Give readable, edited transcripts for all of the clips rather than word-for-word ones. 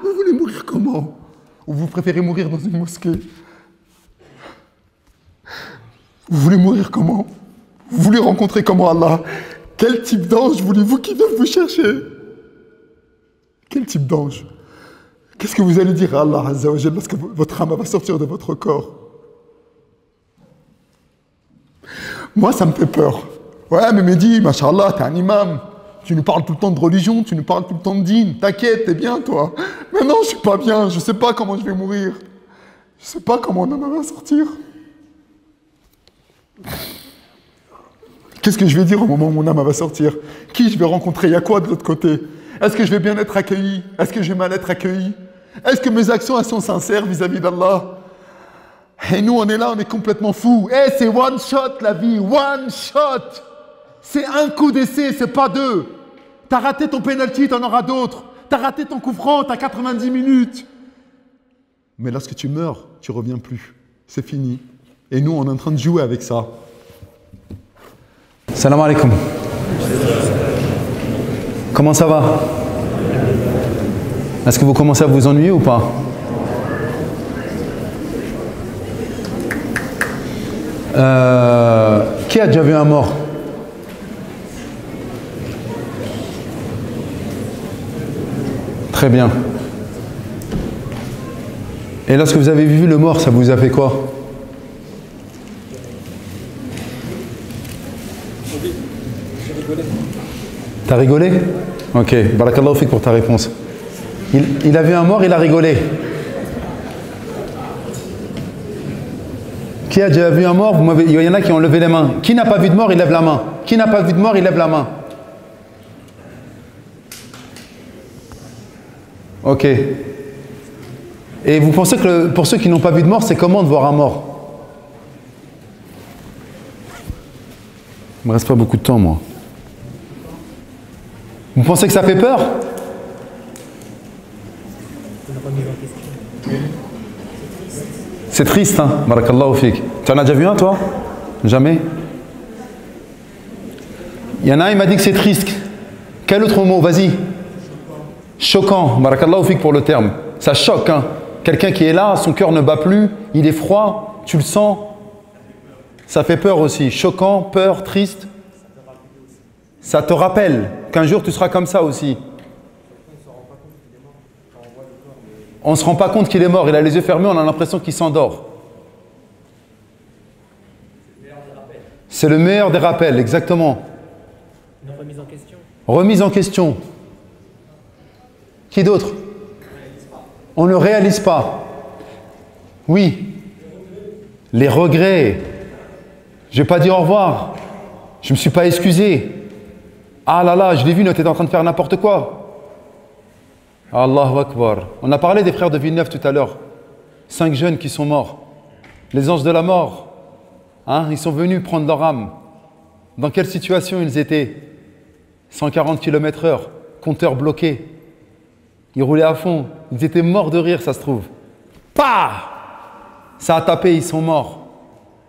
Vous voulez mourir comment? Ou vous préférez mourir dans une mosquée? Vous voulez mourir comment? Vous voulez rencontrer comment Allah? Quel type d'ange voulez-vous qui vienne vous chercher? Quel type d'ange? Qu'est-ce que vous allez dire à Allah Azza wa Jalla lorsque votre âme va sortir de votre corps? Moi, ça me fait peur. Ouais, mais Mehdi, machallah, t'es un imam. Tu nous parles tout le temps de religion, tu nous parles tout le temps de dîn. T'inquiète, t'es bien, toi. Mais non, je suis pas bien, je sais pas comment je vais mourir. Je sais pas comment on en va sortir. Qu'est-ce que je vais dire au moment où mon âme va sortir? Qui je vais rencontrer? Il y a quoi de l'autre côté? Est-ce que je vais bien être accueilli? Est-ce que je vais mal être accueilli? Est-ce que mes actions elles sont sincères vis-à-vis d'Allah? Et nous, on est là, on est complètement fous. Eh, c'est one shot la vie, one shot. C'est un coup d'essai, c'est pas deux. T'as raté ton penalty, t'en auras d'autres. T'as raté ton coup franc, t'as 90 minutes. Mais lorsque tu meurs, tu reviens plus. C'est fini. Et nous, on est en train de jouer avec ça. Salam alaikum. Comment ça va? Est-ce que vous commencez à vous ennuyer ou pas? Qui a déjà vu un mort? Très bien. Et lorsque vous avez vu le mort, ça vous a fait quoi? T'as rigolé? Ok, barakallahu fik pour ta réponse. Il a vu un mort, il a rigolé. Qui a déjà vu un mort? Il y en a qui ont levé les mains. Qui n'a pas vu de mort, il lève la main. Qui n'a pas vu de mort, il lève la main. Ok. Et vous pensez que pour ceux qui n'ont pas vu de mort, c'est comment de voir un mort? Il ne me reste pas beaucoup de temps, moi. Vous pensez que ça fait peur? C'est triste, hein? Barakallahu fik. Tu en as déjà vu un, toi? Jamais? Il y en a un, il m'a dit que c'est triste. Quel autre mot? Vas-y. Choquant. Barakallahu fik pour le terme. Ça choque, hein? Quelqu'un qui est là, son cœur ne bat plus, il est froid, tu le sens. Ça fait peur aussi. Choquant, peur, triste. Ça te rappelle qu'un jour tu seras comme ça aussi. On ne se rend pas compte qu'il est mort, il a les yeux fermés, on a l'impression qu'il s'endort. C'est le meilleur des rappels, exactement. Une remise en question. Remise en question. Qui d'autre? On ne réalise pas. Oui. Les regrets. Je n'ai pas dit au revoir. Je ne me suis pas excusé. Ah là là, je l'ai vu, tu étais en train de faire n'importe quoi. Allahu Akbar. On a parlé des frères de Villeneuve tout à l'heure. 5 jeunes qui sont morts. Les anges de la mort. Hein, ils sont venus prendre leur âme. Dans quelle situation ils étaient? 140 km/h, compteur bloqué. Ils roulaient à fond. Ils étaient morts de rire, ça se trouve. Pah! Ça a tapé, ils sont morts.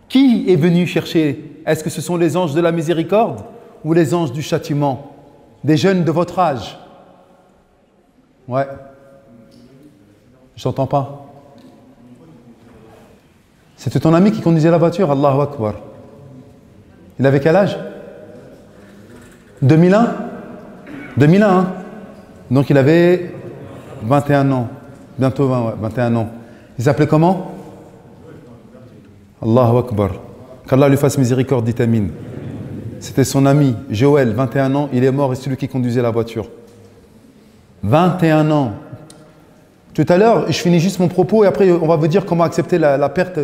Qui est venu chercher? Est-ce que ce sont les anges de la miséricorde ou les anges du châtiment? Des jeunes de votre âge? Ouais. J'entends pas. C'était ton ami qui conduisait la voiture, Allahu Akbar. Il avait quel âge? 2001? 2001, hein? Donc il avait 21 ans. Bientôt 20, ouais, 21 ans. Il s'appelait comment? Allahu Akbar. Qu'Allah lui fasse miséricorde, dit Amin. C'était son ami, Joël, 21 ans. Il est mort et c'est lui qui conduisait la voiture. 21 ans. Tout à l'heure, je finis juste mon propos et après on va vous dire comment accepter la perte,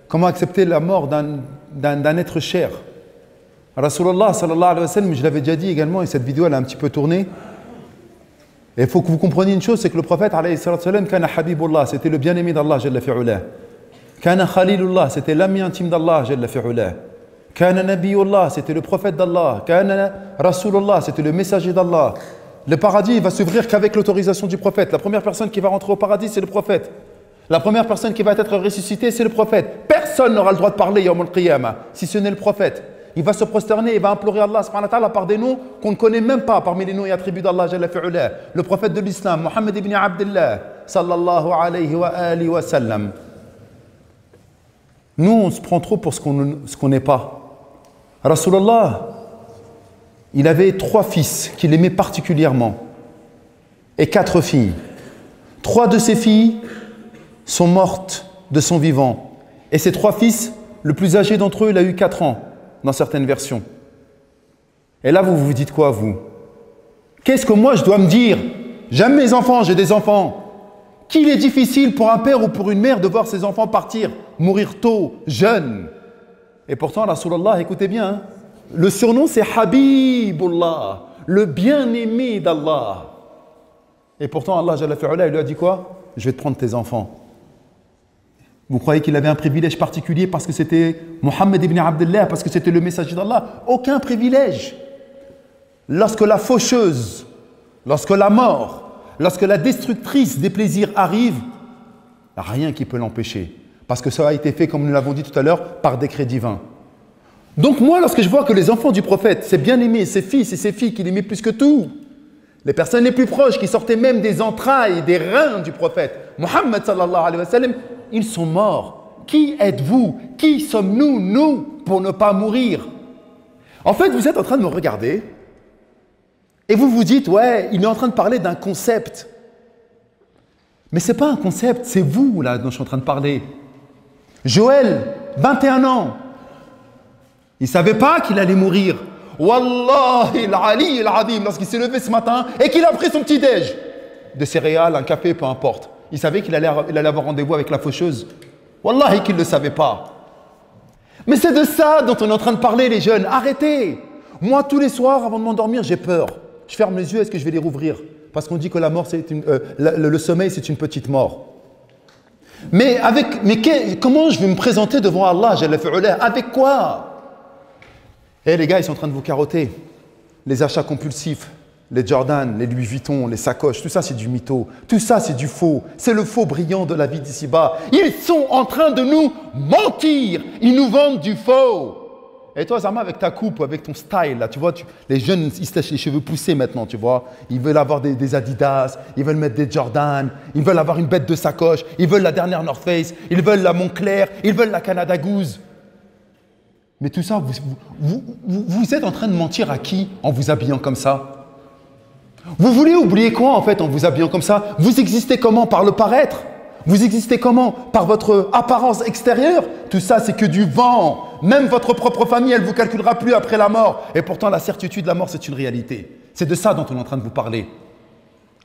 comment accepter la mort d'un être cher. Rasulullah sallallahu alayhi wa sallam, je l'avais déjà dit également et cette vidéo elle a un petit peu tourné. Et il faut que vous compreniez une chose, c'est que le prophète alayhi sallam, kana habibullah, c'était le bien-aimé d'Allah jalla fi'ulah. Kana khalilullah, c'était l'ami intime d'Allah jalla fi'ulah. Kana nabiyullah, c'était le prophète d'Allah. Kana rasulullah, c'était le messager d'Allah. Le paradis il va s'ouvrir qu'avec l'autorisation du prophète. La première personne qui va rentrer au paradis, c'est le prophète. La première personne qui va être ressuscitée, c'est le prophète. Personne n'aura le droit de parler yawm al-qiyamah, si ce n'est le prophète. il va se prosterner, il va implorer Allah subhanahu wa ta'ala par des noms qu'on ne connaît même pas parmi les noms et attributs d'Allah Jalla fi'ula. Le prophète de l'islam, Muhammad ibn Abdullah, sallallahu alayhi wa alihi wa sallam. Nous, on se prend trop pour ce qu'on n'est pas. Rasulullah, il avait 3 fils qu'il aimait particulièrement et 4 filles. 3 de ses filles sont mortes de son vivant. Et ces 3 fils, le plus âgé d'entre eux, il a eu 4 ans, dans certaines versions. Et là, vous vous dites quoi, vous? Qu'est-ce que moi je dois me dire? J'aime mes enfants, j'ai des enfants. Qu'il est difficile pour un père ou pour une mère de voir ses enfants partir, mourir tôt, jeunes. Et pourtant, Rasulullah, écoutez bien, hein, le surnom c'est Habibullah, le bien-aimé d'Allah. Et pourtant, Allah Jalla fi'ula, il lui a dit quoi? Je vais te prendre tes enfants. Vous croyez qu'il avait un privilège particulier parce que c'était Muhammad ibn Abdullah, parce que c'était le messager d'Allah? Aucun privilège. Lorsque la faucheuse, lorsque la mort, lorsque la destructrice des plaisirs arrive, il n'y a rien qui peut l'empêcher. Parce que ça a été fait, comme nous l'avons dit tout à l'heure, par décret divin. Donc moi, lorsque je vois que les enfants du prophète, ses bien-aimés, ses fils et ses filles qu'il aimait plus que tout, les personnes les plus proches qui sortaient même des entrailles, des reins du prophète, Muhammad sallallahu alayhi wa sallam, ils sont morts. Qui êtes-vous? Qui sommes-nous, nous, pour ne pas mourir? En fait, vous êtes en train de me regarder et vous vous dites, ouais, il est en train de parler d'un concept. Mais ce n'est pas un concept, c'est vous là dont je suis en train de parler. Joël, 21 ans, il ne savait pas qu'il allait mourir. Wallahi al-Ali al-Adim, lorsqu'il s'est levé ce matin et qu'il a pris son petit-déj, de céréales, un café, peu importe. Il savait qu'il allait avoir rendez-vous avec la faucheuse. Wallahi qu'il ne le savait pas. Mais c'est de ça dont on est en train de parler, les jeunes. Arrêtez. Moi, tous les soirs, avant de m'endormir, j'ai peur. Je ferme les yeux, est-ce que je vais les rouvrir? Parce qu'on dit que la mort, le sommeil, c'est une petite mort. Mais comment je vais me présenter devant Allah, Jalla fi'ula? Avec quoi? Eh les gars, ils sont en train de vous carotter. Les achats compulsifs, les Jordan, les Louis Vuitton, les sacoches, tout ça c'est du mytho. Tout ça c'est du faux. C'est le faux brillant de la vie d'ici-bas. Ils sont en train de nous mentir. Ils nous vendent du faux. Et toi, Zama, avec ta coupe, avec ton style, là, tu vois, les jeunes, ils se laissent les cheveux poussés maintenant, tu vois. Ils veulent avoir des Adidas, ils veulent mettre des Jordan, ils veulent avoir une bête de sacoche, ils veulent la dernière North Face, ils veulent la Moncler, ils veulent la Canada Goose. Mais tout ça, vous êtes en train de mentir à qui en vous habillant comme ça? Vous voulez oublier quoi en fait en vous habillant comme ça? Vous existez comment? Par le paraître? Vous existez comment? Par votre apparence extérieure? Tout ça, c'est que du vent. Même votre propre famille, elle ne vous calculera plus après la mort. Et pourtant, la certitude de la mort, c'est une réalité. C'est de ça dont on est en train de vous parler.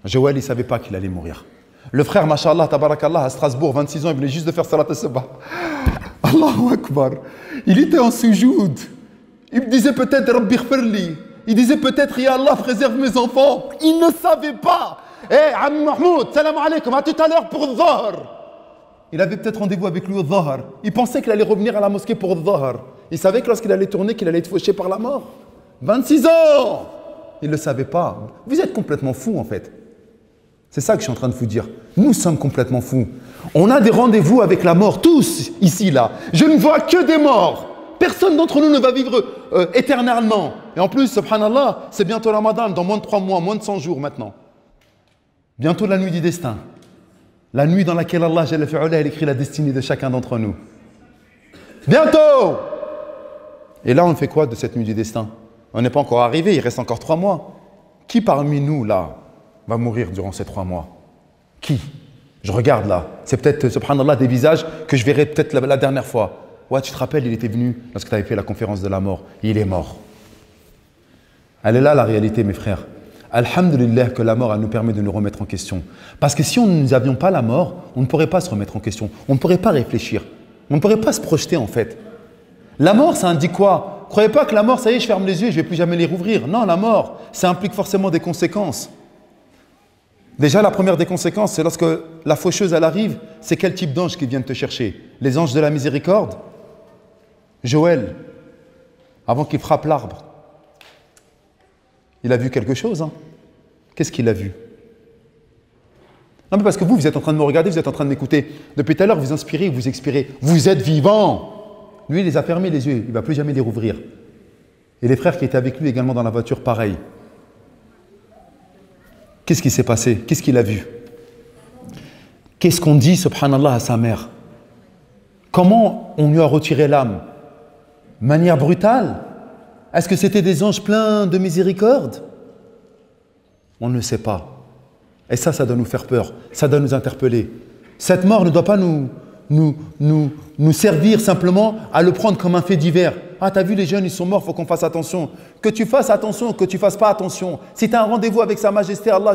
Joël, il ne savait pas qu'il allait mourir. Le frère, mashallah, tabarakallah, à Strasbourg, 26 ans, il venait juste de faire salat al-sabah. Allahu Akbar. Il était en sujoud. Il disait peut-être Rabbi ighfirli. Il disait peut-être Ya Allah, préserve mes enfants. Il ne savait pas. Eh, Ami Mahmoud, salam alaikum, à tout à l'heure pour Dhahr. Il avait peut-être rendez-vous avec lui au Dhahr. Il pensait qu'il allait revenir à la mosquée pour Dhahr. Il savait que lorsqu'il allait tourner, qu'il allait être fauché par la mort. 26 ans. Il ne le savait pas. Vous êtes complètement fous en fait. C'est ça que je suis en train de vous dire. Nous sommes complètement fous. On a des rendez-vous avec la mort, tous ici, là. Je ne vois que des morts. Personne d'entre nous ne va vivre éternellement. Et en plus, subhanallah, c'est bientôt Ramadan, dans moins de 3 mois, moins de 100 jours maintenant. Bientôt la nuit du destin. La nuit dans laquelle Allah Jalla fi'ula, il écrit la destinée de chacun d'entre nous. Bientôt! Et là, on fait quoi de cette nuit du destin? On n'est pas encore arrivé, il reste encore 3 mois. Qui parmi nous, là, va mourir durant ces 3 mois? Qui? Je regarde là. C'est peut-être, subhanallah, des visages que je verrai peut-être la dernière fois. Ouais, tu te rappelles, il était venu lorsque tu avais fait la conférence de la mort. Il est mort. Elle est là la réalité, mes frères. Alhamdulillah que la mort, elle nous permet de nous remettre en question. Parce que si nous n'avions pas la mort, on ne pourrait pas se remettre en question. On ne pourrait pas réfléchir. On ne pourrait pas se projeter en fait. La mort, ça indique quoi? Croyez pas que la mort, ça y est, je ferme les yeux et je ne vais plus jamais les rouvrir. Non, la mort, ça implique forcément des conséquences. Déjà, la première des conséquences, c'est lorsque la faucheuse, elle arrive, c'est quel type d'ange qui viennent te chercher? Les anges de la miséricorde? Joël, avant qu'il frappe l'arbre, il a vu quelque chose, hein? Qu'est-ce qu'il a vu? Non, mais parce que vous êtes en train de me regarder, vous êtes en train de m'écouter. Depuis tout à l'heure, vous inspirez, vous expirez. Vous êtes vivant. Lui, il les a fermés les yeux, il ne va plus jamais les rouvrir. Et les frères qui étaient avec lui également dans la voiture, pareil. Qu'est-ce qui s'est passé? Qu'est-ce qu'il a vu? Qu'est-ce qu'on dit, subhanallah, à sa mère? Comment on lui a retiré l'âme? Manière brutale? Est-ce que c'était des anges pleins de miséricorde? On ne sait pas. Et ça doit nous faire peur, ça doit nous interpeller. Cette mort ne doit pas nous servir simplement à le prendre comme un fait divers. Ah, t'as vu, les jeunes, ils sont morts, il faut qu'on fasse attention. Que tu fasses attention, que tu fasses pas attention. Si tu as un rendez-vous avec Sa Majesté Allah,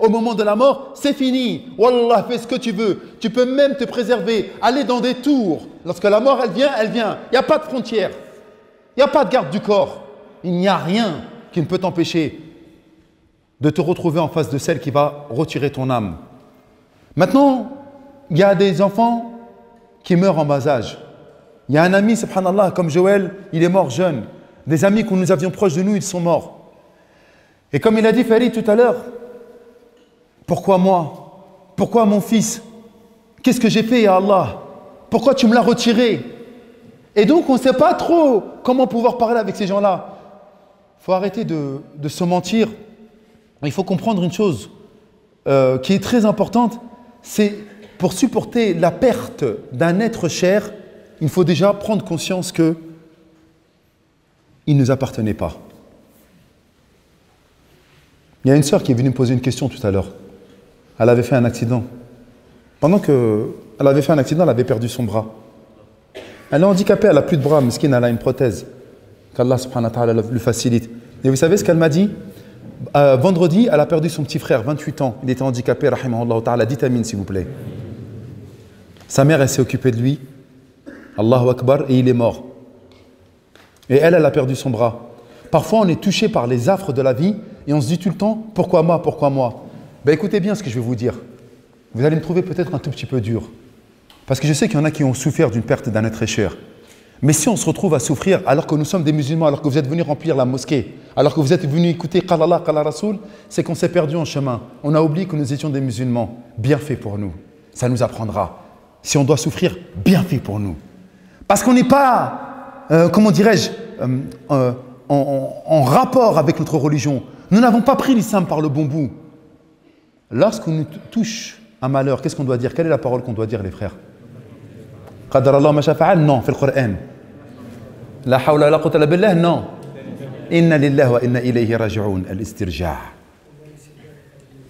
au moment de la mort, c'est fini. Wallah, fais ce que tu veux. Tu peux même te préserver, aller dans des tours. Lorsque la mort, elle vient, elle vient. Il n'y a pas de frontière. Il n'y a pas de garde du corps. Il n'y a rien qui ne peut t'empêcher de te retrouver en face de celle qui va retirer ton âme. Maintenant, il y a des enfants qui meurent en bas âge. Il y a un ami, subhanallah, comme Joël, il est mort jeune. Des amis que nous avions proches de nous, ils sont morts. Et comme il a dit Farid tout à l'heure, pourquoi moi? Pourquoi mon fils? Qu'est-ce que j'ai fait, ya Allah? Pourquoi tu me l'as retiré? Et donc, on ne sait pas trop comment pouvoir parler avec ces gens-là. Il faut arrêter de se mentir. Il faut comprendre une chose qui est très importante, c'est pour supporter la perte d'un être cher, il faut déjà prendre conscience qu'il ne nous appartenait pas. Il y a une sœur qui est venue me poser une question tout à l'heure. Elle avait fait un accident. Pendant qu'elle avait fait un accident, elle avait perdu son bras. Elle est handicapée, elle n'a plus de bras, mesquine, elle a une prothèse. Qu'Allah subhanahu wa ta'ala lui facilite. Et vous savez ce qu'elle m'a dit? Vendredi, elle a perdu son petit frère, 28 ans. Il était handicapé, rahimahullah ta'ala. Dites amin, s'il vous plaît. Sa mère, elle s'est occupée de lui. Allahu Akbar, et il est mort. Et elle a perdu son bras. Parfois, on est touché par les affres de la vie et on se dit tout le temps, pourquoi moi, pourquoi moi? Ben, écoutez bien ce que je vais vous dire. Vous allez me trouver peut-être un tout petit peu dur. Parce que je sais qu'il y en a qui ont souffert d'une perte d'un être cher. Mais si on se retrouve à souffrir alors que nous sommes des musulmans, alors que vous êtes venus remplir la mosquée, alors que vous êtes venus écouter Qala Allah, Qala Rasoul, c'est qu'on s'est perdu en chemin. On a oublié que nous étions des musulmans. Bien fait pour nous. Ça nous apprendra. Si on doit souffrir, bien fait pour nous. Parce qu'on n'est pas, comment dirais-je, en rapport avec notre religion. Nous n'avons pas pris l'islam par le bon bout. Lorsqu'on nous touche un malheur, qu'est-ce qu'on doit dire? Quelle est la parole qu'on doit dire, les frères? Qadar Allah ma sha'a fa'al? Non, fait le Coran. La hawla la quwwata illa billah? Non. Inna lillahi wa inna ilayhi raji'un, al-istirja'.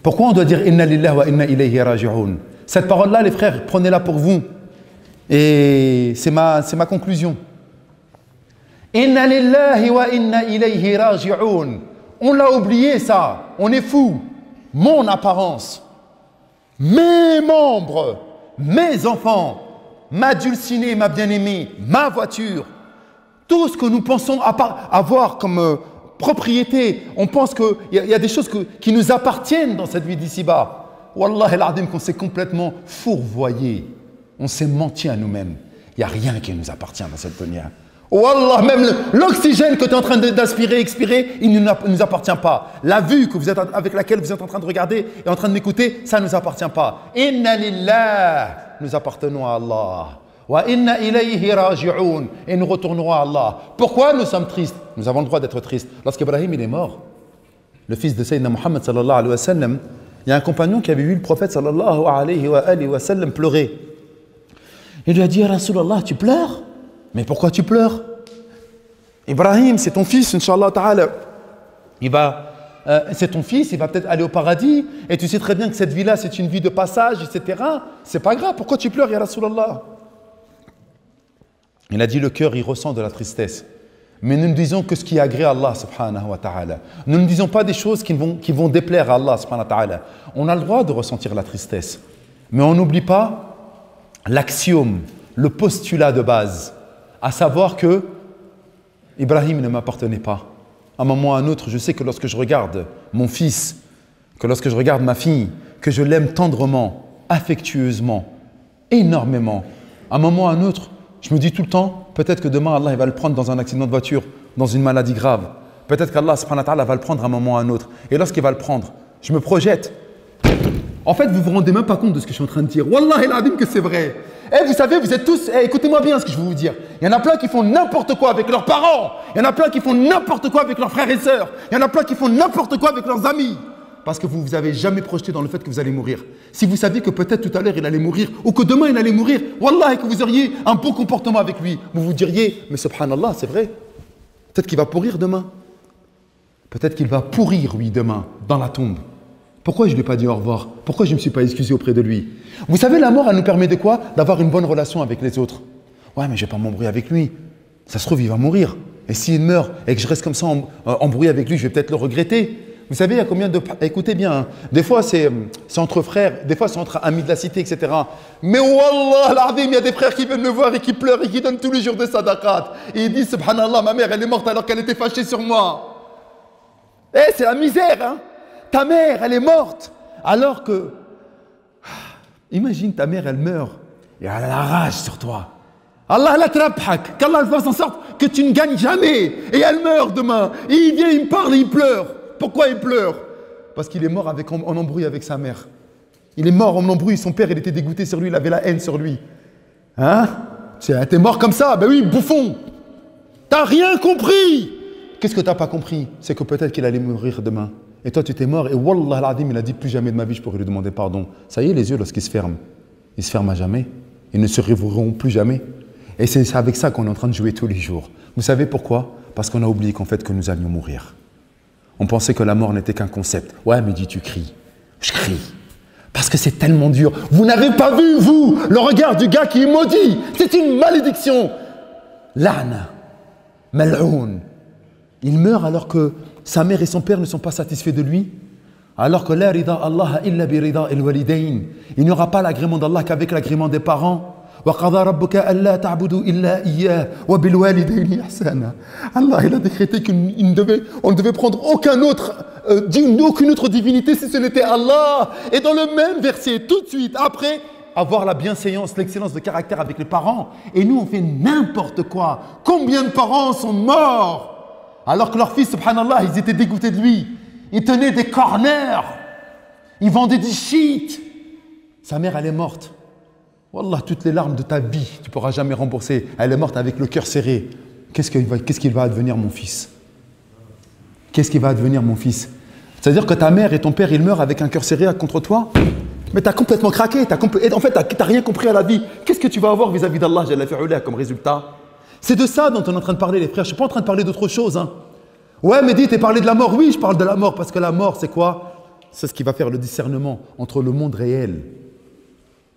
Pourquoi on doit dire Inna lillahi wa inna ilayhi raji'un? Cette parole-là, les frères, prenez-la pour vous. Et c'est ma conclusion. Inna lillahi wa inna ilayhi raji'un. On l'a oublié, ça. On est fou. Mon apparence, mes membres, mes enfants, ma dulcinée, ma bien-aimée, ma voiture, tout ce que nous pensons avoir comme propriété, on pense qu'il y a des choses qui nous appartiennent dans cette vie d'ici-bas. Wallah el-Adim, qu'on s'est complètement fourvoyé. On s'est menti à nous-mêmes. Il n'y a rien qui nous appartient dans cette dunya. Wallah, même l'oxygène que tu es en train d'aspirer, expirer, il ne nous appartient pas. La vue avec laquelle vous êtes en train de regarder et en train de m'écouter, ça ne nous appartient pas. Inna lillah, nous appartenons à Allah. Wa inna ilayhi raji'un, et nous retournerons à Allah. Pourquoi nous sommes tristes? Nous avons le droit d'être tristes. Lorsqu'Ibrahim il est mort, le fils de Sayyidina Muhammad sallallahu alayhi wa sallam, il y a un compagnon qui avait vu le prophète sallallahu alayhi wa sallam pleurer. Il lui a dit, ya Rasulallah, tu pleures? Mais pourquoi tu pleures? Ibrahim, c'est ton fils, Inch'Allah ta'ala. C'est ton fils, il va peut-être aller au paradis. Et tu sais très bien que cette vie-là, c'est une vie de passage, etc. C'est pas grave, pourquoi tu pleures, ya Rasulallah? Il a dit, le cœur, il ressent de la tristesse. Mais nous ne disons que ce qui agrée à Allah, subhanahu wa ta'ala. Nous ne disons pas des choses qui vont déplaire à Allah, subhanahu wa ta'ala. On a le droit de ressentir la tristesse. Mais on n'oublie pas l'axiome, le postulat de base. À savoir que Ibrahim ne m'appartenait pas. À un moment ou à un autre, je sais que lorsque je regarde mon fils, que lorsque je regarde ma fille, que je l'aime tendrement, affectueusement, énormément, à un moment ou à un autre, je me dis tout le temps, peut-être que demain, Allah il va le prendre dans un accident de voiture, dans une maladie grave. Peut-être qu'Allah subhanahu wa ta'ala va le prendre à un moment ou à un autre. Et lorsqu'il va le prendre, je me projette. En fait, vous ne vous rendez même pas compte de ce que je suis en train de dire. Wallahi al-adim que c'est vrai. Eh, vous savez, vous êtes tous... Eh, écoutez-moi bien ce que je vais vous dire. Il y en a plein qui font n'importe quoi avec leurs parents. Il y en a plein qui font n'importe quoi avec leurs frères et sœurs. Il y en a plein qui font n'importe quoi avec leurs amis. Parce que vous ne vous avez jamais projeté dans le fait que vous allez mourir. Si vous saviez que peut-être tout à l'heure il allait mourir, ou que demain il allait mourir, wallah, et que vous auriez un bon comportement avec lui, vous vous diriez, mais subhanallah, c'est vrai. Peut-être qu'il va pourrir demain. Peut-être qu'il va pourrir, oui, demain, dans la tombe. Pourquoi je ne lui ai pas dit au revoir? Pourquoi je ne me suis pas excusé auprès de lui? Vous savez, la mort, elle nous permet de quoi? D'avoir une bonne relation avec les autres. Ouais, mais je ne vais pas m'embrouiller avec lui. Ça se trouve, il va mourir. Et s'il meurt et que je reste comme ça embrouillé avec lui, je vais peut-être le regretter. Vous savez, il y a combien de... Écoutez bien, hein. Des fois c'est entre frères, des fois c'est entre amis de la cité, etc. Mais wallah, l'azim, il y a des frères qui viennent me voir et qui pleurent et qui donnent tous les jours des sadaqat. Et ils disent, subhanallah, ma mère, elle est morte alors qu'elle était fâchée sur moi. Eh, c'est la misère, hein. Ta mère, elle est morte. Alors que... Imagine, ta mère, elle meurt. Et elle a la rage sur toi. Allah la trabhak. Qu'Allah fasse en sorte que tu ne gagnes jamais. Et elle meurt demain. Et il vient, il me parle et il pleure. Pourquoi il pleure? Parce qu'il est mort en embrouille avec sa mère. Il est mort en embrouille. Son père, il était dégoûté sur lui. Il avait la haine sur lui. Hein? T'es mort comme ça? Ben oui, bouffon. T'as rien compris. Qu'est-ce que t'as pas compris? C'est que peut-être qu'il allait mourir demain. Et toi, tu t'es mort. Et wallah l'azim, il a dit plus jamais de ma vie, je pourrais lui demander pardon. Ça y est, les yeux, lorsqu'ils se ferment, ils se ferment à jamais. Ils ne se rouvriront plus jamais. Et c'est avec ça qu'on est en train de jouer tous les jours. Vous savez pourquoi? Parce qu'on a oublié qu'en fait, que nous allions mourir. On pensait que la mort n'était qu'un concept. Ouais, mais dis, tu cries. Je crie. Parce que c'est tellement dur. Vous n'avez pas vu, vous, le regard du gars qui est maudit. C'est une malédiction. L'âne. Mal'oun. Il meurt alors que sa mère et son père ne sont pas satisfaits de lui. Alors que la rida Allah illa bi rida al walidain. Il n'y aura pas l'agrément d'Allah qu'avec l'agrément des parents. وَقَضَى رَبُّكَ أَلَّا تَعْبُدُوا إِلَّا إِيَّاهُ وَبِالْوَالِدَيْنِ إِحْسَانًا. Allah, il a décrété qu'on ne devait prendre aucune autre divinité si ce n'était Allah. Et dans le même verset, tout de suite, après, avoir la bienséance, l'excellence de caractère avec les parents. Et nous, on fait n'importe quoi. Combien de parents sont morts alors que leurs fils, subhanallah, ils étaient dégoûtés de lui. Ils tenaient des corners. Ils vendaient du shit. Sa mère, elle est morte. Wallah, toutes les larmes de ta vie, tu ne pourras jamais rembourser. Elle est morte avec le cœur serré. Qu'est-ce qu'il va advenir, mon fils? Qu'est-ce qu'il va advenir, mon fils? C'est-à-dire que ta mère et ton père, ils meurent avec un cœur serré contre toi? Mais tu as complètement craqué. En fait, tu n'as rien compris à la vie. Qu'est-ce que tu vas avoir vis-à-vis d'Allah comme résultat? C'est de ça dont on est en train de parler, les frères. Je ne suis pas en train de parler d'autre chose. Hein. Ouais, mais dis, tu parlé de la mort. Oui, je parle de la mort parce que la mort, c'est quoi? C'est ce qui va faire le discernement entre le monde réel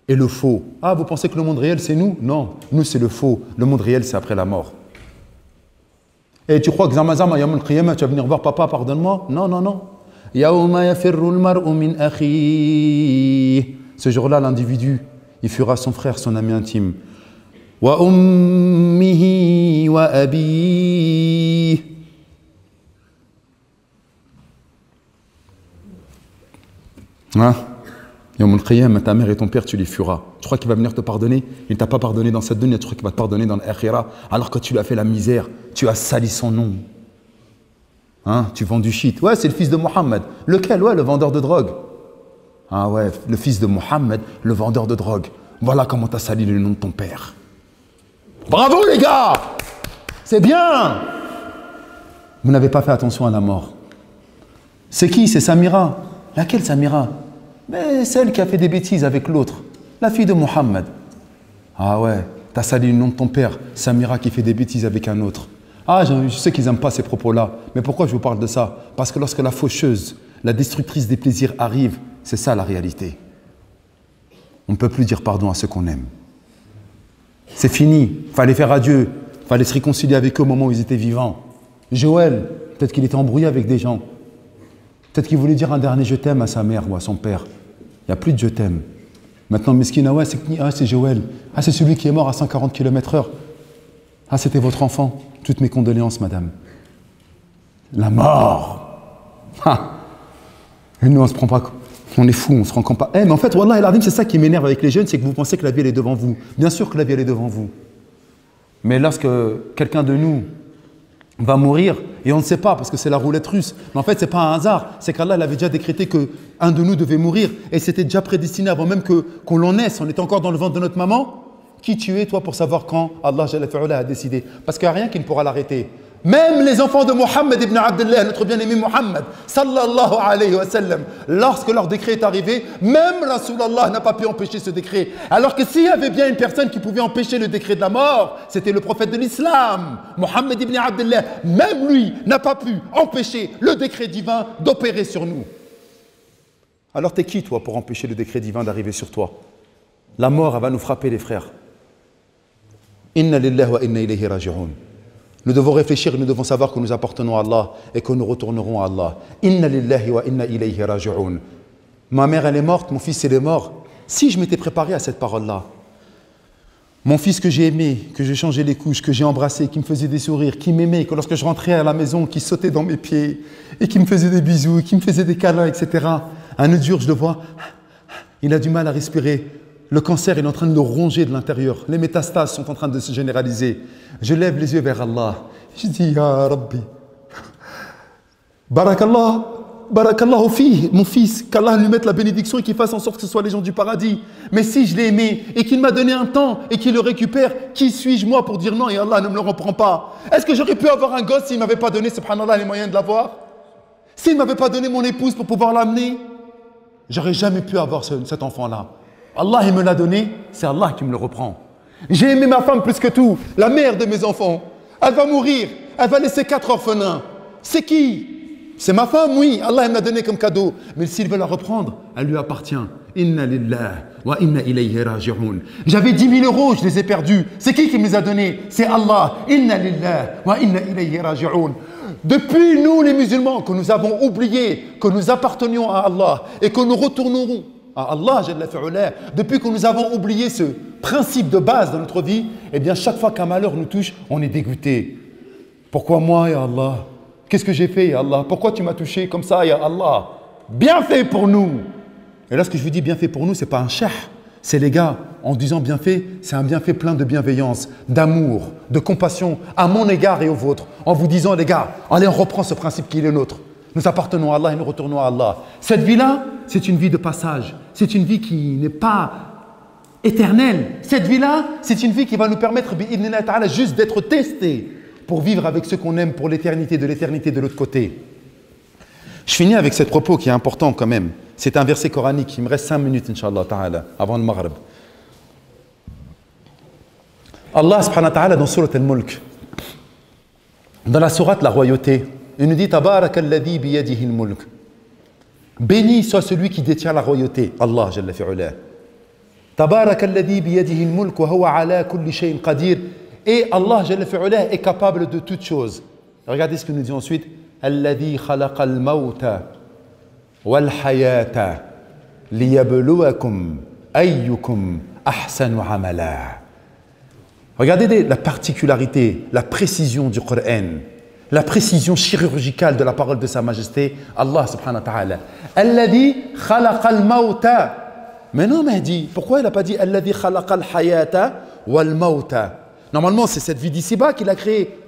et le faux. Ah, vous pensez que le monde réel, c'est nous? Non, nous, c'est le faux. Le monde réel, c'est après la mort. Et tu crois que Zamazama, Yawm al-Qiyamah, tu vas venir voir papa, pardonne-moi? Non, non, non. Yawma yafirru al-mar'u min akhihi. Ce jour-là, l'individu, il fuira son frère, son ami intime. Wa ummihi wa abihi. Hein? Yawm al-Qiyamah, ta mère et ton père, tu les fuiras. Tu crois qu'il va venir te pardonner? Il ne t'a pas pardonné dans cette dunya, tu crois qu'il va te pardonner dans l'akhira, alors que tu lui as fait la misère, tu as sali son nom. Hein? Tu vends du shit. Ouais, c'est le fils de Mohammed. Lequel? Ouais, le vendeur de drogue. Ah ouais, le fils de Mohammed, le vendeur de drogue. Voilà comment tu as sali le nom de ton père. Bravo les gars! C'est bien! Vous n'avez pas fait attention à la mort. C'est qui? C'est Samira. Laquelle Samira? Mais celle qui a fait des bêtises avec l'autre, la fille de Mohammed. Ah ouais, t'as sali le nom de ton père, Samira qui fait des bêtises avec un autre. Ah, je sais qu'ils n'aiment pas ces propos-là, mais pourquoi je vous parle de ça? Parce que lorsque la faucheuse, la destructrice des plaisirs arrive, c'est ça la réalité. On ne peut plus dire pardon à ceux qu'on aime. C'est fini, fallait faire adieu, fallait se réconcilier avec eux au moment où ils étaient vivants. Joël, peut-être qu'il était embrouillé avec des gens. Peut-être qu'il voulait dire un dernier je t'aime à sa mère ou à son père. Il n'y a plus de je t'aime. Maintenant, Meskina, ouais, c'est Joël. Ah, c'est celui qui est mort à 140 km/h. Ah, c'était votre enfant. Toutes mes condoléances, madame. La mort. Ah. Et nous, on se prend pas. On est fous, on se rend compte pas. Eh, mais en fait, Wallah el-Azim, c'est ça qui m'énerve avec les jeunes, c'est que vous pensez que la vie, elle est devant vous. Bien sûr que la vie, elle est devant vous. Mais lorsque quelqu'un de nous va mourir, et on ne sait pas parce que c'est la roulette russe. Mais en fait, ce n'est pas un hasard. C'est qu'Allah avait déjà décrété qu'un de nous devait mourir. Et c'était déjà prédestiné avant même qu'on l'en naisse. On était encore dans le ventre de notre maman. Qui tu es, toi, pour savoir quand Allah Jalla fi'ala a décidé? Parce qu'il n'y a rien qui ne pourra l'arrêter. Même les enfants de Mohammed ibn Abdullah, notre bien-aimé Mohammed, sallallahu alayhi wa sallam, lorsque leur décret est arrivé, même Rasulallah n'a pas pu empêcher ce décret. Alors que s'il y avait bien une personne qui pouvait empêcher le décret de la mort, c'était le prophète de l'islam, Mohammed ibn Abdullah. Même lui n'a pas pu empêcher le décret divin d'opérer sur nous. Alors t'es qui, toi, pour empêcher le décret divin d'arriver sur toi? La mort, elle va nous frapper, les frères. Inna lillahi wa inna ilayhi raji'un. Nous devons réfléchir et nous devons savoir que nous appartenons à Allah et que nous retournerons à Allah. Inna lillahi wa inna ilayhi raji'un. Ma mère, elle est morte, mon fils, il est mort. Si je m'étais préparé à cette parole-là, mon fils que j'ai aimé, que j'ai changé les couches, que j'ai embrassé, qui me faisait des sourires, qui m'aimait, que lorsque je rentrais à la maison, qui sautait dans mes pieds et qui me faisait des bisous, qui me faisait des câlins, etc. Un autre jour, je le vois, il a du mal à respirer. Le cancer, il est en train de le ronger de l'intérieur. Les métastases sont en train de se généraliser. Je lève les yeux vers Allah. Je dis, Ya Rabbi, Barakallah, Barakallahu fih, mon fils, qu'Allah lui mette la bénédiction et qu'il fasse en sorte que ce soit les gens du paradis. Mais si je l'ai aimé et qu'il m'a donné un temps et qu'il le récupère, qui suis-je moi pour dire non et Allah ne me le reprend pas? Est-ce que j'aurais pu avoir un gosse s'il ne m'avait pas donné, subhanallah, les moyens de l'avoir? S'il ne m'avait pas donné mon épouse pour pouvoir l'amener? J'aurais jamais pu avoir cet enfant-là. Allah, il me l'a donné, c'est Allah qui me le reprend. J'ai aimé ma femme plus que tout, la mère de mes enfants. Elle va mourir, elle va laisser 4 orphelins. C'est qui? C'est ma femme, oui, Allah me l'a donné comme cadeau. Mais s'il veut la reprendre, elle lui appartient. Inna lillahi wa inna ilayhi raji'un. J'avais 10 000 euros, je les ai perdus. C'est qui me les a donnés? C'est Allah. Inna lillahi wa inna ilayhi raji'un. Depuis nous les musulmans, que nous avons oublié que nous appartenions à Allah et que nous retournerons à Allah, Jalla fi'ala, depuis que nous avons oublié ce principe de base dans notre vie, eh bien chaque fois qu'un malheur nous touche, on est dégoûté. Pourquoi moi, ya Allah? Qu'est-ce que j'ai fait, ya Allah? Pourquoi tu m'as touché comme ça, ya Allah? Bien fait pour nous. Et là, ce que je vous dis bien fait pour nous, c'est pas un chah. C'est les gars, en disant bien fait, c'est un bienfait plein de bienveillance, d'amour, de compassion à mon égard et au vôtre. En vous disant, les gars, allez, on reprend ce principe qui est le nôtre. Nous appartenons à Allah et nous retournons à Allah. Cette vie-là, c'est une vie de passage. C'est une vie qui n'est pas éternelle. Cette vie-là, c'est une vie qui va nous permettre, bi'idhnillah ta'ala, juste d'être testés pour vivre avec ceux qu'on aime pour l'éternité de l'autre côté. Je finis avec ce propos qui est important quand même. C'est un verset coranique. Il me reste 5 minutes, Inch'Allah ta'ala, avant le Maghrib. Allah subhanahu wa ta'ala dans Surat al-Mulk, dans la sourate la royauté, il nous dit Tabarakalladhi biyadihi al-mulk. Béni soit celui qui détient la royauté, Allah Jalla fi'ala. Tabarakalladhi biyadihi al-mulk wa huwa ala kulli shay'in qadir. Et Allah Jalla fi'ala est capable de toutes choses. Regardez ce qu'il nous dit ensuite. Alladhi khalaqa al-mawta wal hayata liyabluwakum ayyukum ahsanu amala. Regardez la particularité, la précision du Coran. La précision chirurgicale de la parole de Sa Majesté, Allah subhanahu wa ta'ala. Alladhi khalaqal mawta. Mais non, Mahdi, pourquoi il n'a pas dit Alladhi khalaqal hayata wal mawta? Normalement, c'est cette vie d'ici-bas qu'il a créée.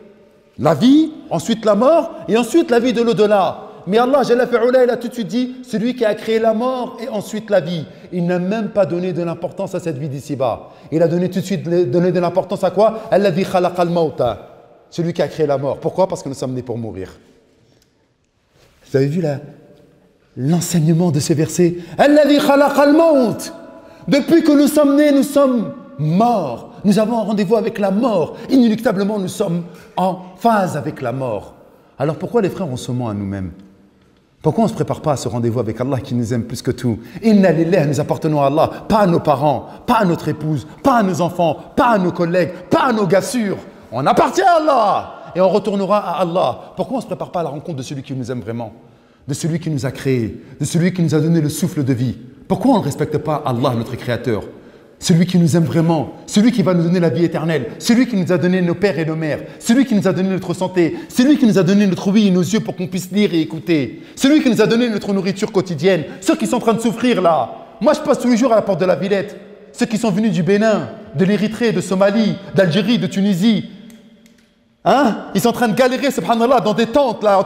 La vie, ensuite la mort, et ensuite la vie de l'au-delà. Mais Allah, Jalla fi'ala, il a tout de suite dit celui qui a créé la mort et ensuite la vie. Il n'a même pas donné de l'importance à cette vie d'ici-bas. Il a donné tout de suite donné de l'importance à quoi? Alladhi khalaqal mawta. Celui qui a créé la mort. Pourquoi? Parce que nous sommes nés pour mourir. Vous avez vu l'enseignement de ce verset? Alladhi khalaqal maut. Depuis que nous sommes nés, nous sommes morts. Nous avons un rendez-vous avec la mort. Inéluctablement, nous sommes en phase avec la mort. Alors pourquoi les frères, on se ment à nous-mêmes? Pourquoi on ne se prépare pas à ce rendez-vous avec Allah qui nous aime plus que tout? Inna lillahi, nous appartenons à Allah, pas à nos parents, pas à notre épouse, pas à nos enfants, pas à nos collègues, pas à nos gassures. On appartient à Allah et on retournera à Allah. Pourquoi on ne se prépare pas à la rencontre de celui qui nous aime vraiment, de celui qui nous a créés, de celui qui nous a donné le souffle de vie? Pourquoi on ne respecte pas Allah, notre Créateur? Celui qui nous aime vraiment, celui qui va nous donner la vie éternelle, celui qui nous a donné nos pères et nos mères, celui qui nous a donné notre santé, celui qui nous a donné notre vie et nos yeux pour qu'on puisse lire et écouter, celui qui nous a donné notre nourriture quotidienne, ceux qui sont en train de souffrir là. Moi, je passe tous les jours à la porte de la Villette. Ceux qui sont venus du Bénin, de l'Érythrée, de Somalie, d'Algérie, de Tunisie. Hein? Ils sont en train de galérer, subhanallah, dans des tentes, là,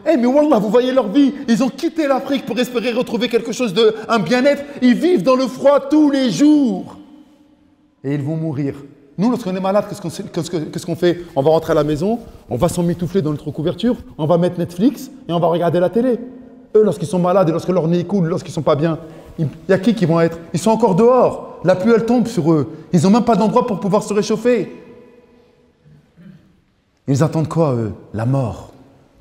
mais wallah, vous voyez leur vie. Ils ont quitté l'Afrique pour espérer retrouver quelque chose un bien-être. Ils vivent dans le froid tous les jours. et ils vont mourir. Nous, lorsqu'on est malade, qu'est-ce qu'on fait? On va rentrer à la maison, on va s'emmitoufler dans notre couverture, on va mettre Netflix et on va regarder la télé. Eux, lorsqu'ils sont malades et lorsque leur nez coule, lorsqu'ils ne sont pas bien, il y a qui vont être? Ils sont encore dehors. La pluie, elle tombe sur eux. Ils n'ont même pas d'endroit pour pouvoir se réchauffer. Ils attendent quoi, eux? La mort.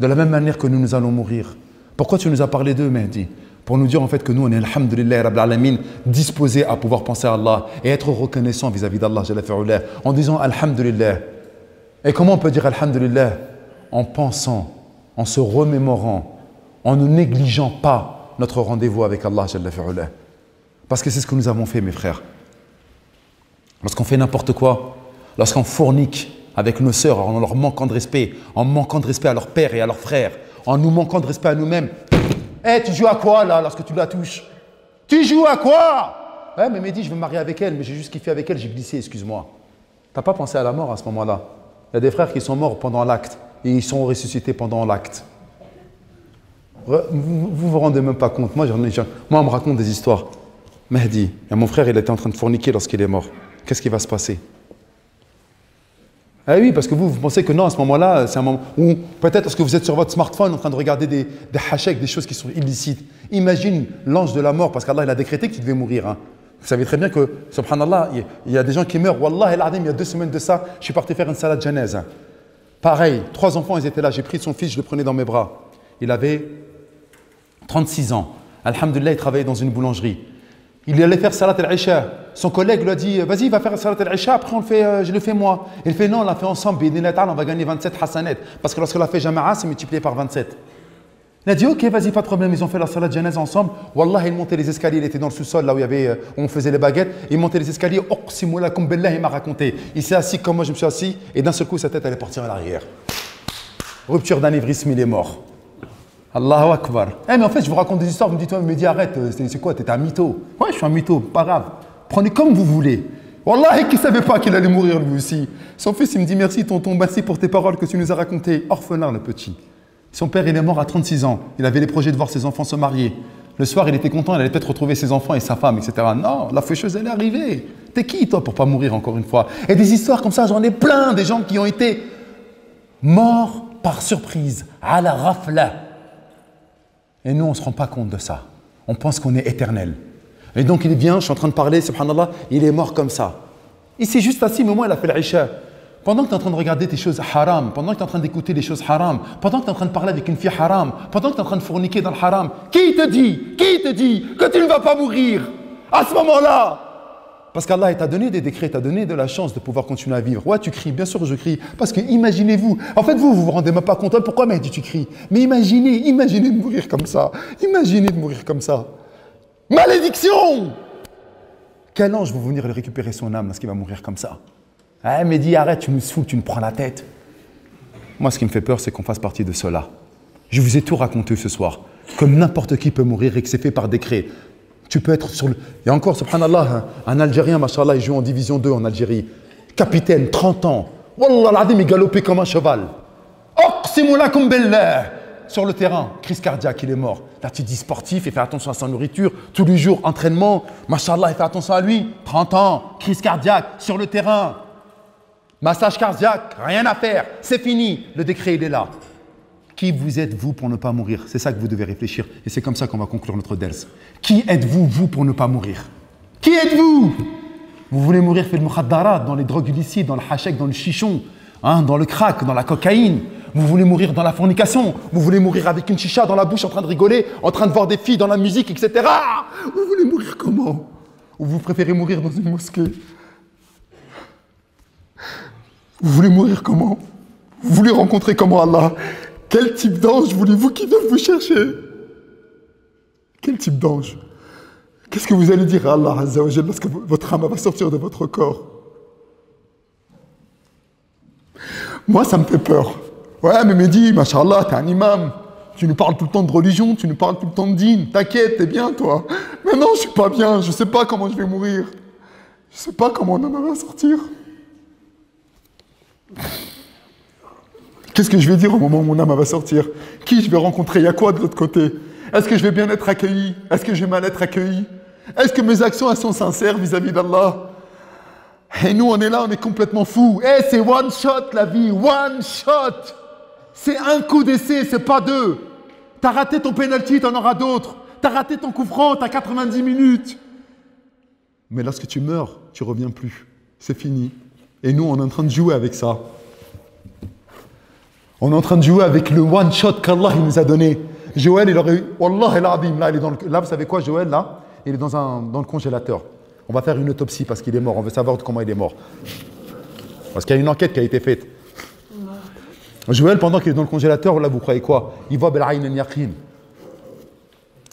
De la même manière que nous allons mourir. Pourquoi tu nous as parlé d'eux, Mehdi? Pour nous dire en fait que nous, on est, alhamdulillah, Rabbil Alamin, disposés à pouvoir penser à Allah et être reconnaissants vis-à-vis d'Allah, en disant alhamdulillah. Et comment on peut dire alhamdulillah? En pensant, en se remémorant, en ne négligeant pas notre rendez-vous avec Allah. Parce que c'est ce que nous avons fait, mes frères. Lorsqu'on fait n'importe quoi, lorsqu'on fournique avec nos sœurs en leur manquant de respect, en manquant de respect à leurs pères et à leurs frères, en nous manquant de respect à nous-mêmes. Tu joues à quoi là lorsque tu la touches? Tu joues à quoi? Mais Mehdi, je veux me marier avec elle, mais j'ai juste kiffé avec elle, j'ai glissé, excuse-moi. T'as pas pensé à la mort à ce moment-là? Il y a des frères qui sont morts pendant l'acte et ils sont ressuscités pendant l'acte. Vous rendez même pas compte. Moi, on me raconte des histoires. Mehdi, mon frère, il était en train de forniquer lorsqu'il est mort. Qu'est-ce qui va se passer? Ah oui, parce que vous pensez que non, à ce moment-là, c'est un moment où peut-être parce que vous êtes sur votre smartphone en train de regarder des hasheks, des choses qui sont illicites. Imagine l'ange de la mort, parce qu'Allah il a décrété que tu devais mourir. Hein. Vous savez très bien que, subhanallah, il y a des gens qui meurent. Wallah, il y a 2 semaines de ça, je suis parti faire une salade janaise. Hein. Pareil, 3 enfants, ils étaient là. J'ai pris son fils, je le prenais dans mes bras. Il avait 36 ans. Alhamdulillah, il travaillait dans une boulangerie. Il allait faire salat al-isha. Son collègue lui a dit, vas-y, va faire salat al-isha, après je le fais moi. Il fait, non, on l'a fait ensemble, on va gagner 27 hasanet. Parce que lorsqu'on l'a fait jama'a, c'est multiplié par 27. Il a dit, ok, vas-y, pas de problème, ils ont fait la salat janaise ensemble. Wallah, il montait les escaliers, il était dans le sous-sol, là où on faisait les baguettes. Il montait les escaliers, oqsimulakum billah, il m'a raconté. Il s'est assis comme moi, je me suis assis, et d'un seul coup, sa tête, elle est partie en arrière. Rupture d'anévrisme, il est mort. Allahu Akbar. Mais en fait, je vous raconte des histoires, vous me dites, toi, me dis, arrête, c'est quoi, t'es un mytho? Ouais, je suis un mytho, pas grave. Prenez comme vous voulez. Wallah, qui ne savait pas qu'il allait mourir lui aussi. Son fils, il me dit, merci tonton, merci pour tes paroles que tu nous as racontées. Orphelin, le petit. Son père, il est mort à 36 ans. Il avait les projets de voir ses enfants se marier. Le soir, il était content, il allait peut-être retrouver ses enfants et sa femme, etc. Non, la faucheuse, elle est arrivée. T'es qui, toi, pour pas mourir encore une fois? Et des histoires comme ça, j'en ai plein, des gens qui ont été morts par surprise, à la rafla. Et nous, on ne se rend pas compte de ça. On pense qu'on est éternel. Et donc, il vient, je suis en train de parler, subhanallah, il est mort comme ça. Il s'est juste assis, mais moi, il a fait l'isha. Pendant que tu es en train de regarder tes choses haram, pendant que tu es en train d'écouter des choses haram, pendant que tu es en train de parler avec une fille haram, pendant que tu es en train de fourniquer dans le haram, qui te dit que tu ne vas pas mourir à ce moment-là? Parce qu'Allah t'a donné des décrets, t'a donné de la chance de pouvoir continuer à vivre. Ouais, tu cries, bien sûr je crie. Parce que imaginez-vous, en fait vous vous rendez même pas compte. Pourquoi Mehdi tu cries? Mais imaginez de mourir comme ça. Imaginez de mourir comme ça. Malédiction! Quel ange va venir récupérer son âme lorsqu'il va mourir comme ça? Mehdi, arrête, tu nous saoules, tu nous prends la tête. Moi, ce qui me fait peur, c'est qu'on fasse partie de cela. Je vous ai tout raconté ce soir. Comme n'importe qui peut mourir et que c'est fait par décret. Tu peux être sur le... Il y a encore, subhanallah, un Algérien, machallah, il joue en division 2 en Algérie. Capitaine, 30 ans. Wallah l'adim, il galopait comme un cheval. Oqsimulakum billah. Sur le terrain, crise cardiaque, il est mort. Là, tu dis sportif, il fait attention à sa nourriture. Tous les jours, entraînement. Machallah, il fait attention à lui. 30 ans, crise cardiaque, sur le terrain. Massage cardiaque, rien à faire. C'est fini. Le décret, il est là. Qui vous êtes-vous pour ne pas mourir? C'est ça que vous devez réfléchir. Et c'est comme ça qu'on va conclure notre ders. Qui êtes-vous, vous, pour ne pas mourir? Qui êtes-vous? Vous voulez mourir fait le mukhaddarat, dans les drogues illicites, dans le hachek, dans le chichon, dans le crack, dans la cocaïne. Vous voulez mourir dans la fornication. Vous voulez mourir avec une chicha dans la bouche, en train de rigoler, en train de voir des filles dans la musique, etc. Vous voulez mourir comment? Ou vous préférez mourir dans une mosquée? Vous voulez mourir comment? Vous voulez rencontrer comment Allah? Quel type d'ange voulez-vous qui vienne vous chercher? Quel type d'ange? Qu'est-ce que vous allez dire à Allah Azza wa Jalla lorsque votre âme va sortir de votre corps? Moi, ça me fait peur. Ouais, mais Mehdi, machallah, t'es un imam. Tu nous parles tout le temps de religion, tu nous parles tout le temps de dîn. T'inquiète, t'es bien, toi. Mais non, je suis pas bien, je sais pas comment je vais mourir. Je sais pas comment mon âme va sortir. Qu'est-ce que je vais dire au moment où mon âme va sortir? Qui je vais rencontrer? Il y a quoi de l'autre côté? Est-ce que je vais bien être accueilli? Est-ce que je vais mal être accueilli? Est-ce que mes actions elles sont sincères vis-à-vis d'Allah? Et nous, on est là, on est complètement fous. Eh, c'est one shot la vie, one shot. C'est un coup d'essai, c'est pas deux. T'as raté ton penalty, t'en auras d'autres. T'as raté ton coup franc, t'as 90 minutes. Mais lorsque tu meurs, tu reviens plus. C'est fini. Et nous, on est en train de jouer avec ça. On est en train de jouer avec le one shot qu'Allah nous a donné. Joël, il aurait eu, Wallah el-Adim, là, il est dans le, là, vous savez quoi, Joël, là, il est dans le congélateur. On va faire une autopsie parce qu'il est mort. On veut savoir comment il est mort. Parce qu'il y a une enquête qui a été faite. Joël, pendant qu'il est dans le congélateur, là, vous croyez quoi? Il voit Bel'aïn al-Yaqin.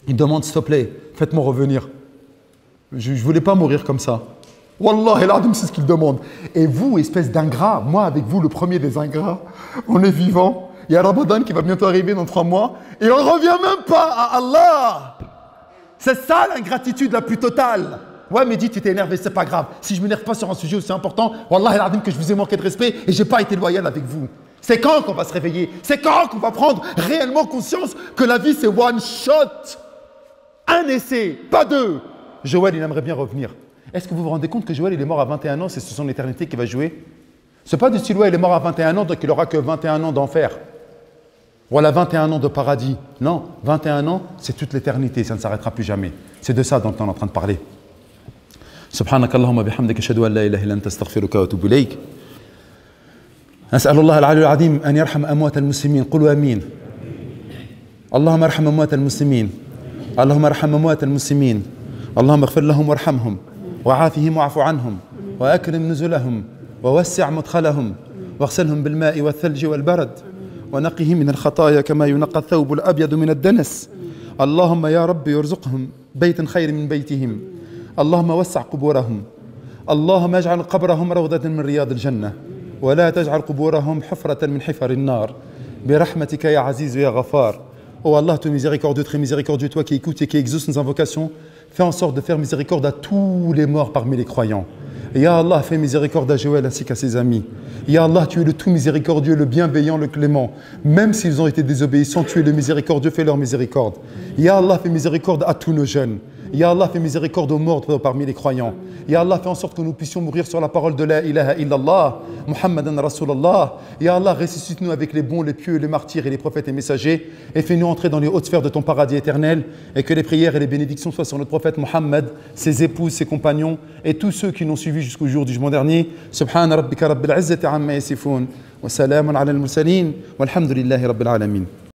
Il demande, s'il te plaît, faites-moi revenir. Je ne voulais pas mourir comme ça. Wallah el-Adim, c'est ce qu'il demande. Et vous, espèce d'ingrat, moi avec vous, le premier des ingrats, on est vivant. Il y a Ramadan qui va bientôt arriver dans 3 mois. Et on ne revient même pas à Allah. C'est ça l'ingratitude la plus totale. Ouais, mais dis, tu t'es énervé, c'est pas grave. Si je ne m'énerve pas sur un sujet aussi important, Wallah el-Adim, que je vous ai manqué de respect et je n'ai pas été loyal avec vous. C'est quand qu'on va se réveiller? C'est quand qu'on va prendre réellement conscience que la vie c'est one shot? Un essai, pas deux. Joël, il aimerait bien revenir. Est-ce que vous vous rendez compte que Joël, il est mort à 21 ans, c'est son éternité qui va jouer? C'est pas du style, ouais, il est mort à 21 ans, donc il n'aura que 21 ans d'enfer. Voilà, 21 ans de paradis. Non, 21 ans, c'est toute l'éternité, ça ne s'arrêtera plus jamais. C'est de ça dont on est en train de parler. سبحانك اللهم وبحمدك اشهد ان لا اله الا انت استغفرك واتوب اليك. نسال الله العلي العظيم ان يرحم اموات المسلمين. قولوا امين. اللهم ارحم اموات المسلمين. اللهم ارحم اموات المسلمين. اللهم اغفر لهم وارحمهم وعافهم واعف عنهم واكرم نزلهم ووسع مدخلهم واغسلهم بالماء والثلج والبرد ونقهم من الخطايا كما ينقى الثوب الابيض من الدنس. اللهم يا رب يرزقهم بيتا خير من بيتهم. اللهم وسع قبورهم. اللهم اجعل قبرهم روضة من رياض الجنة ولا تجعل قبورهم حفرة من حفر النار برحمتك يا عزيز يا غفار. Oh Allah, toi miséricordieux, très miséricordieux, toi qui écoutes et qui exauces nos invocations, fais en sorte de faire miséricorde à tous les morts parmi les croyants. Et Ya Allah, fais miséricorde à Joël ainsi qu'à ses amis. Ya Allah, tu es le tout miséricordieux, le bienveillant, le clément. Même s'ils ont été désobéissants, tu es le miséricordieux, fais leur miséricorde. Ya Allah, fais miséricorde à tous nos jeunes. Ya Allah, fais miséricorde aux morts parmi les croyants. Ya Allah, fais en sorte que nous puissions mourir sur la parole de la ilaha illallah, Muhammadan Rasulallah. Ya Allah, ressuscite-nous avec les bons, les pieux, les martyrs et les prophètes et messagers et fais-nous entrer dans les hautes sphères de ton paradis éternel et que les prières et les bénédictions soient sur notre prophète Muhammad, ses épouses, ses compagnons et tous ceux qui l'ont suivi jusqu'au jour du jugement dernier. Subhana rabbika rabbil izzati amma yasifun wa salamun ala al-mursalin walhamdulillahi rabbil alamin.